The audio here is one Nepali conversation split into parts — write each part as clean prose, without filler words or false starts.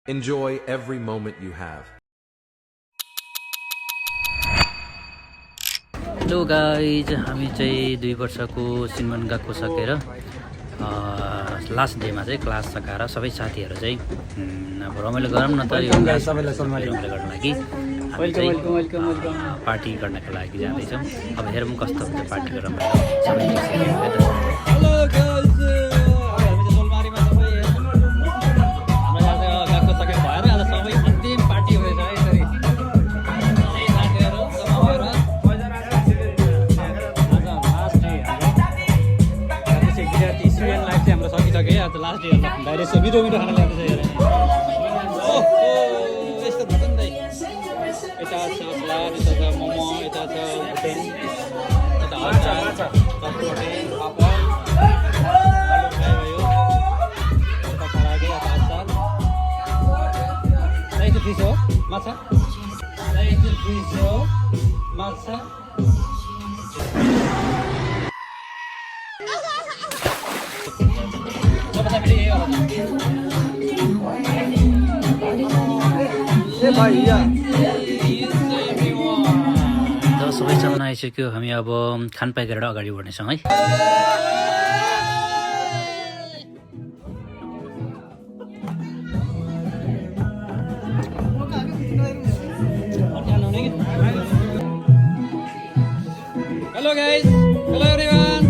Enjoy every moment you have. Hello guys, हामी चाहिँ 2 वर्षको सिनमन गएको सकेर लास्ट डेमा चाहिँ क्लास सकाएर सबै साथीहरू चाहिँ अब रमाइलो गरौँ न त यो रमाइलो गर्न लागि हामी चाहिँ पार्टी गर्नको लागि जाँदैछौँ। अब हेरौँ कस्तो हुन्छ पार्टीको रमाइलो सबै लास्ट डे बाहिर यसो मिठो मिठो खाना ल्याउँदैछ हेर यस्तो भन्छ नि यता छ सलाद, यता छ मोमो, यता छ भुटेन, यता अचार, चटपटे, पापड, आलु फ्राई भयो, यता करागे, यता अचार, चाहिँ फिस हो माछा, चाहिँ फिस हो माछा। जब सबै सामान आइसक्यो हामी अब खानपान गरेर अगाडि बढ्नेछौँ है। Hello guys, hello everyone.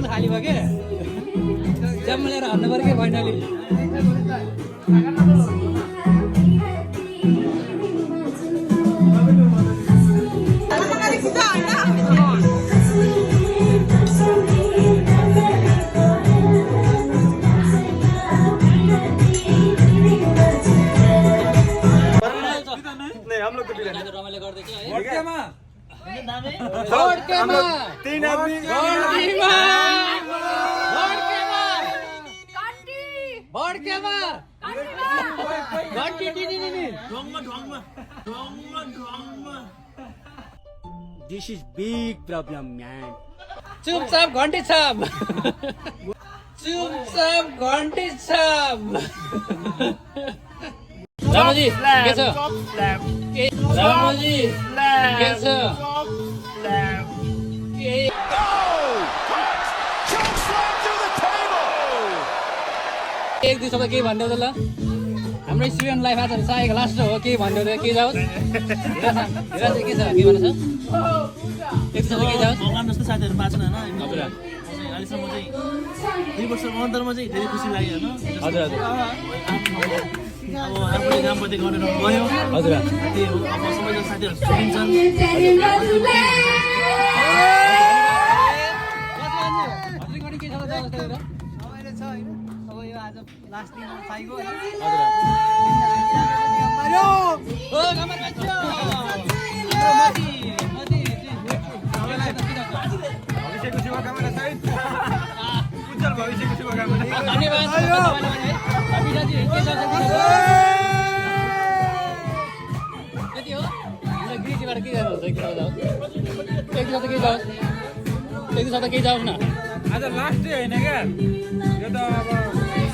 खाली भयो के जम्मा लिएर हान्नु पर्यो कि फाइनली। रमाइलो गर्दैछ है This is big problem, man. चुपचाप घन्टी छाप, चुपचाप घन्टी छाप। रामजी के छ? रामजी के छ? एक दुई शब्द केही भनिदेऊ त ल। हाम्रो स्टुडेन्ट लाइफ आज सायद लास्ट हो, केही भनिदेऊ त के जाओस्। हेरा चाहिँ के छ, के भन्छ? एक शब्द के जाओस्। भगवान जस्तो साथीहरू पाछन् होइन। हजुर अहिलेसम्म चाहिँ 2 वर्षको अन्तरमा चाहिँ धेरै खुसी लाग्यो होइन। हजुर हजुर अब आफ्नो कामपट्टि गरेर गयो। हजुर त्यही हो, अब सबैजना साथीहरू छुट्टिन्छन्। Last दिन पाइगो हजुर भविष्यको शुभकामना सहित उज्जवल भविष्यको शुभकामना। धन्यवाद। त्यति हो हाम्रो गृहजीबाट के गर्नुहुन्छ? एक शब्द केही जाओस् न। आज लास्ट डे होइन क्या, यो त अब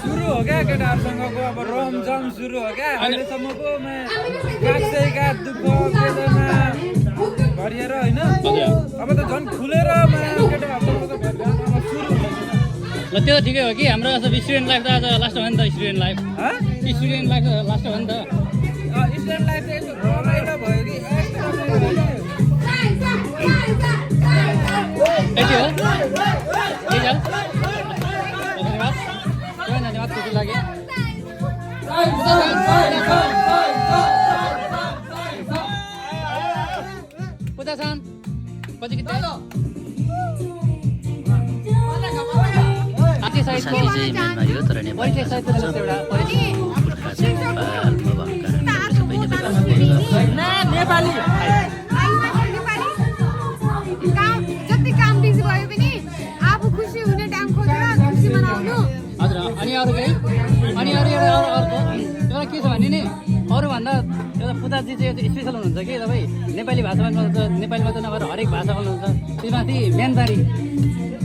सुरु हो क्या केटाहरूसँगको अब रमझम सुरु हो क्या। अहिलेसम्मको गाँसेका दुःख वेदना भरिएर होइन, अब त झन् खुलेर केटाहरूसँगको त भेटघाट अब सुरु हुन्छ। ल त्यो ठिकै हो कि हाम्रो स्टुडेन्ट लाइफ त आज लास्ट हो नि त। स्टुडेन्ट लाइफ लास्ट हो नि त। स्टुडेन्ट लाइफ चाहिँ यस्तो रमाइलो भयो कि यस्तो रमाइलो भयो कि यति हो के जाऊ। धन्यवाद धन्यवाद, खुसी लाग्यो। पूजा छन् पछि कि साथी चाहिँ म्यानमा यो तर नेपाली जति काम बिजी भयो पनि आफू खुसी हुने टाइम खोजेर खुसी मनाउनु। हजुर अनि अरू केही अनि अरू एउटा अर्को एउटा के छ भने नि अरूभन्दा एउटा प्रसादजी चाहिँ स्पेसल हुनुहुन्छ कि तपाईँ नेपाली भाषामा नेपालीमा त नभएर हरेक भाषा बोल्नुहुन्छ त्यसमाथि म्यानमारी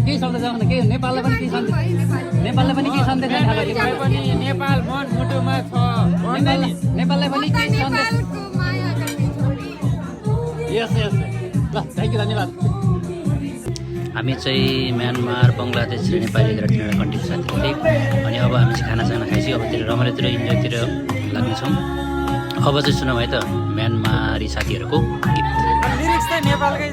केही शब्द जानु के नेपाललाई पनि केही सन्देश नेपाललाई पनि केही सन्देश पनि नेपाल मन मुटुमा छ नेपाललाई पनि केही सन्देश नेपालको माया गर्ने छोरी यस यस ल थ्याङ्क यू धन्यवाद हामी चाहिँ म्यानमार बङ्गलादेश र नेपाली र तिनीहरू कन्ट्री साथीहरू थियौँ अनि अब हामी चाहिँ खानासाना खाइसक्यो अब त्यो रमाइलोतिर इन्जोयतिर लाग्नेछौँ अब चाहिँ सुनौँ है त म्यानमारी साथीहरूको गीत लिरिक्स चाहिँ नेपालकै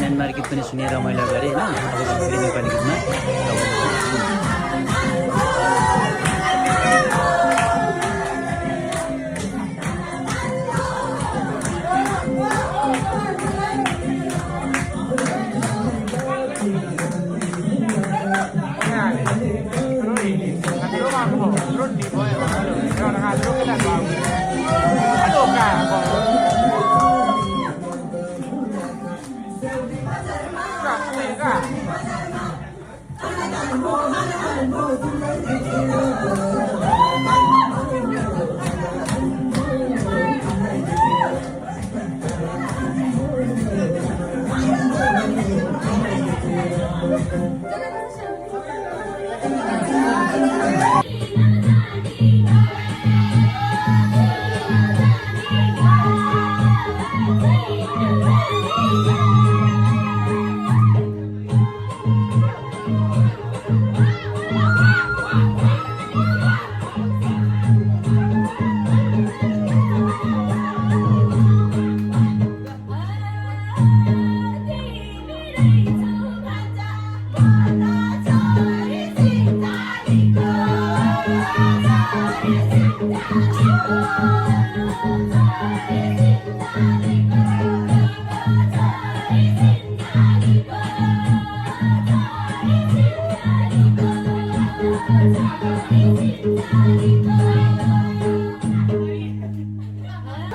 म्यानमार गीत पनि सुनेर रमाइलो गरेँ होइन अब फेरि नेपाली गीतमा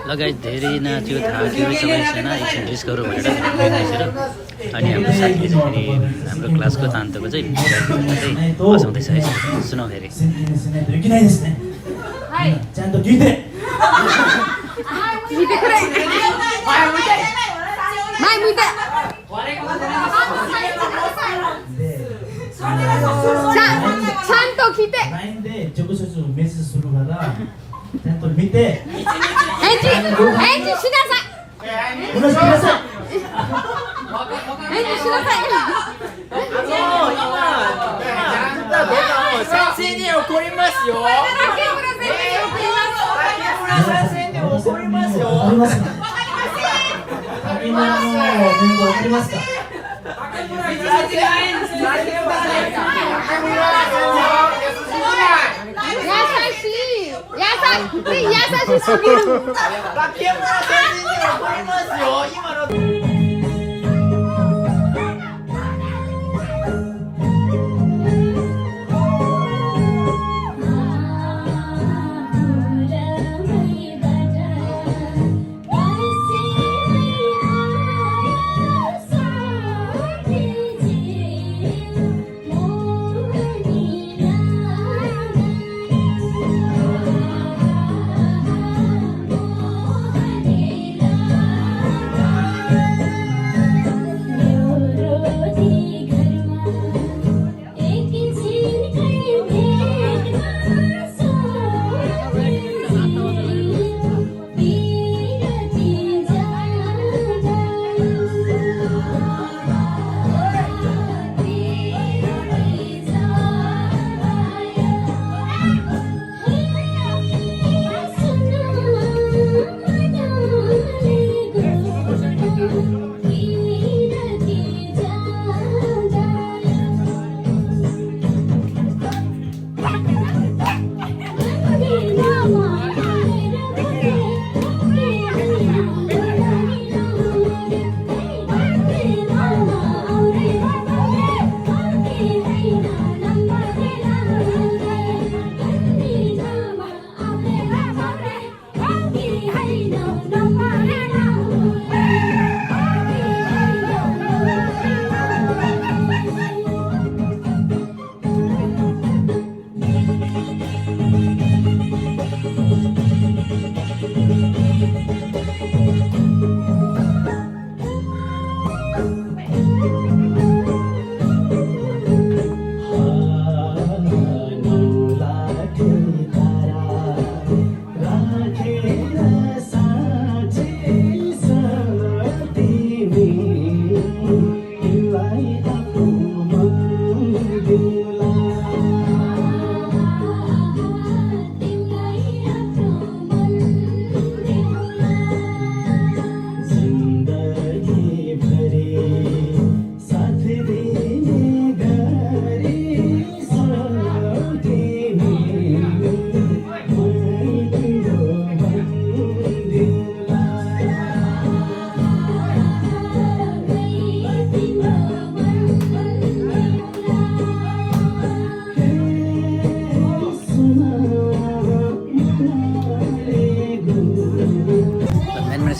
लगायत धेरै नाच्यो थाक्यो सबैजना एकछिन रेस्ट गरौँ भनेर बसेर अनि हाम्रो साथीले चाहिँ फेरि हाम्रो क्लासको तान्तोको चाहिँ बसाउँदैछ है सुनाउ फेरि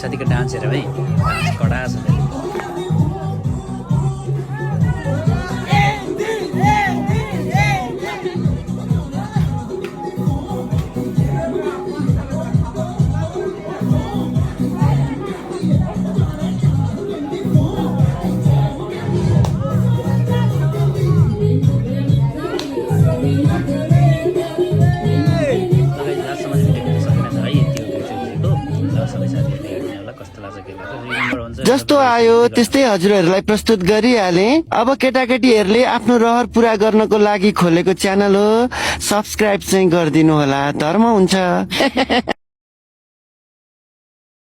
साथीको डान्स हेर है कडा छ फेरि। जस्तो आयो त्यस्तै हजुरहरूलाई प्रस्तुत गरिहाले। अब केटाकेटीहरूले आफ्नो रहर पुरा गर्नको लागि खोलेको च्यानल हो, सब्सक्राइब चाहिँ गरिदिनु होला, धर्म हुन्छ।